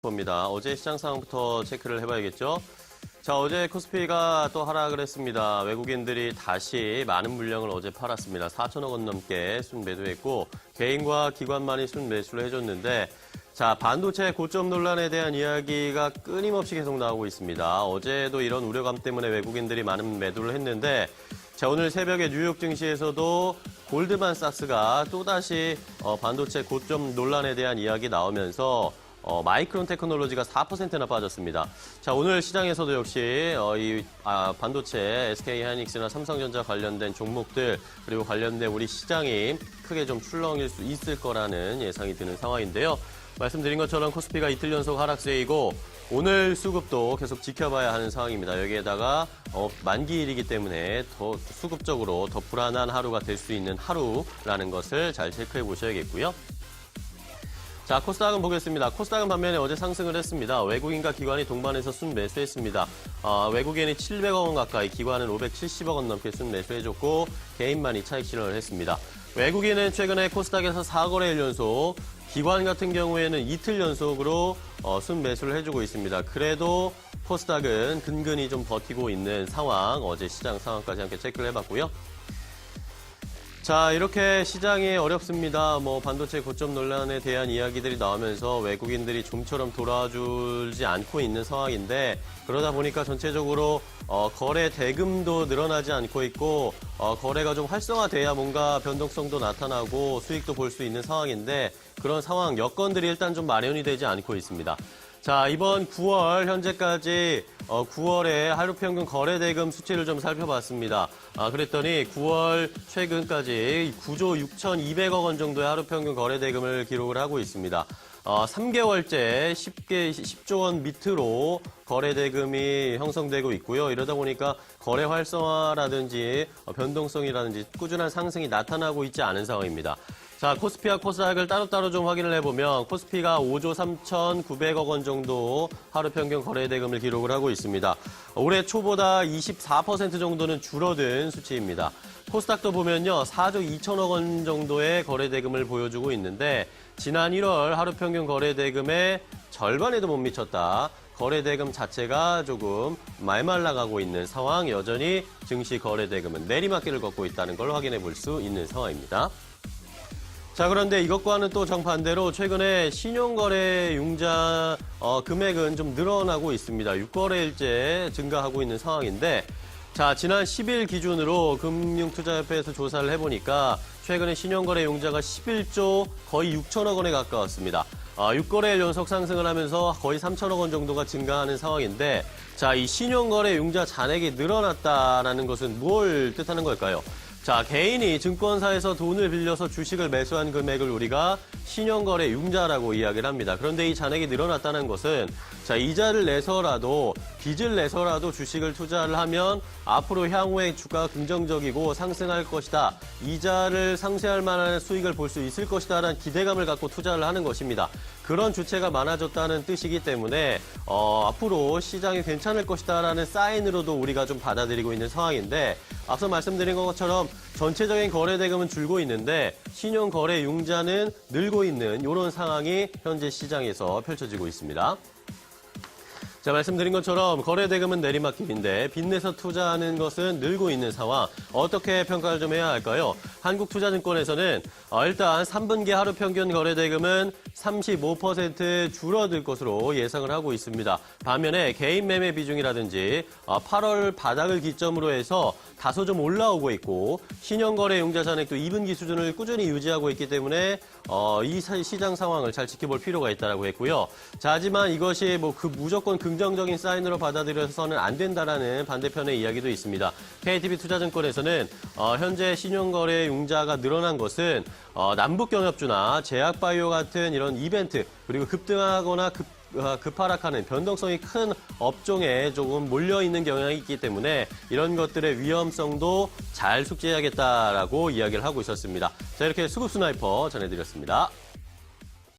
봅니다. 어제 시장 상황부터 체크를 해봐야겠죠. 자, 어제 코스피가 또 하락을 했습니다. 외국인들이 다시 많은 물량을 어제 팔았습니다. 4천억 원 넘게 순매도했고 개인과 기관만이 순매수를 해줬는데 자, 반도체 고점 논란에 대한 이야기가 끊임없이 계속 나오고 있습니다. 어제도 이런 우려감 때문에 외국인들이 많은 매도를 했는데 자, 오늘 새벽에 뉴욕 증시에서도 골드만삭스가 또다시 반도체 고점 논란에 대한 이야기 나오면서 마이크론 테크놀로지가 4%나 빠졌습니다. 자, 오늘 시장에서도 역시 반도체, SK하이닉스나 삼성전자 관련된 종목들 그리고 관련된 우리 시장이 크게 좀 출렁일 수 있을 거라는 예상이 드는 상황인데요. 말씀드린 것처럼 코스피가 이틀 연속 하락세이고 오늘 수급도 계속 지켜봐야 하는 상황입니다. 여기에다가 만기일이기 때문에 더 수급적으로 더 불안한 하루가 될 수 있는 하루라는 것을 잘 체크해 보셔야겠고요. 자, 코스닥은 보겠습니다. 코스닥은 반면에 어제 상승을 했습니다. 외국인과 기관이 동반해서 순매수했습니다. 외국인이 700억 원 가까이, 기관은 570억 원 넘게 순매수해줬고 개인만이 차익 실현을 했습니다. 외국인은 최근에 코스닥에서 4거래일 연속, 기관 같은 경우에는 이틀 연속으로 순매수를 해주고 있습니다. 그래도 코스닥은 근근히 좀 버티고 있는 상황, 어제 시장 상황까지 함께 체크를 해봤고요. 자, 이렇게 시장이 어렵습니다. 반도체 고점 논란에 대한 이야기들이 나오면서 외국인들이 좀처럼 돌아주지 않고 있는 상황인데 그러다 보니까 전체적으로 거래 대금도 늘어나지 않고 있고 거래가 좀 활성화돼야 뭔가 변동성도 나타나고 수익도 볼 수 있는 상황인데 그런 상황 여건들이 일단 좀 마련이 되지 않고 있습니다. 자, 이번 9월 현재까지 9월에 하루 평균 거래 대금 수치를 좀 살펴봤습니다. 그랬더니 9월 최근까지 9조 6,200억 원 정도의 하루 평균 거래 대금을 기록을 하고 있습니다. 3개월째 10조 원 밑으로 거래 대금이 형성되고 있고요. 이러다 보니까 거래 활성화라든지 변동성이라든지 꾸준한 상승이 나타나고 있지 않은 상황입니다. 자, 코스피와 코스닥을 따로따로 좀 확인을 해보면 코스피가 5조 3,900억 원 정도 하루 평균 거래 대금을 기록을 하고 있습니다. 올해 초보다 24% 정도는 줄어든 수치입니다. 코스닥도 보면요, 4조 2천억 원 정도의 거래 대금을 보여주고 있는데 지난 1월 하루 평균 거래 대금의 절반에도 못 미쳤다. 거래 대금 자체가 조금 말말라가고 있는 상황, 여전히 증시 거래 대금은 내리막길을 걷고 있다는 걸 확인해 볼 수 있는 상황입니다. 자, 그런데 이것과는 또 정반대로 최근에 신용거래 융자 금액은 좀 늘어나고 있습니다. 6거래일째 증가하고 있는 상황인데 자, 지난 10일 기준으로 금융투자협회에서 조사를 해보니까 최근에 신용거래 융자가 11조 거의 6천억 원에 가까웠습니다. 6거래일 연속 상승을 하면서 거의 3천억 원 정도가 증가하는 상황인데 자, 이 신용거래 융자 잔액이 늘어났다는 것은 뭘 뜻하는 걸까요? 자, 개인이 증권사에서 돈을 빌려서 주식을 매수한 금액을 우리가 신용거래 융자라고 이야기를 합니다. 그런데 이 잔액이 늘어났다는 것은 자, 이자를 내서라도 빚을 내서라도 주식을 투자를 하면 앞으로 향후에 주가가 긍정적이고 상승할 것이다. 이자를 상쇄할 만한 수익을 볼 수 있을 것이다 라는 기대감을 갖고 투자를 하는 것입니다. 그런 주체가 많아졌다는 뜻이기 때문에 앞으로 시장이 괜찮을 것이다 라는 사인으로도 우리가 좀 받아들이고 있는 상황인데 앞서 말씀드린 것처럼 전체적인 거래 대금은 줄고 있는데 신용 거래 융자는 늘고 있는 이런 상황이 현재 시장에서 펼쳐지고 있습니다. 자, 말씀드린 것처럼 거래 대금은 내리막길인데 빚내서 투자하는 것은 늘고 있는 상황. 어떻게 평가를 좀 해야 할까요? 한국투자증권에서는 일단 3분기 하루 평균 거래 대금은 35% 줄어들 것으로 예상을 하고 있습니다. 반면에 개인 매매 비중이라든지 8월 바닥을 기점으로 해서 다소 좀 올라오고 있고 신용거래 융자 잔액도 2분기 수준을 꾸준히 유지하고 있기 때문에 이 시장 상황을 잘 지켜볼 필요가 있다고 했고요. 자, 하지만 이것이 무조건 긍정적인 사인으로 받아들여서는 안 된다라는 반대편의 이야기도 있습니다. KTB투자증권에서는 현재 신용거래 융자가 늘어난 것은 남북경협주나 제약바이오 같은 이런 이벤트 그리고 급등하거나 급하락하는 변동성이 큰 업종에 조금 몰려있는 경향이 있기 때문에 이런 것들의 위험성도 잘 숙지해야겠다라고 이야기를 하고 있었습니다. 자, 이렇게 수급 스나이퍼 전해드렸습니다.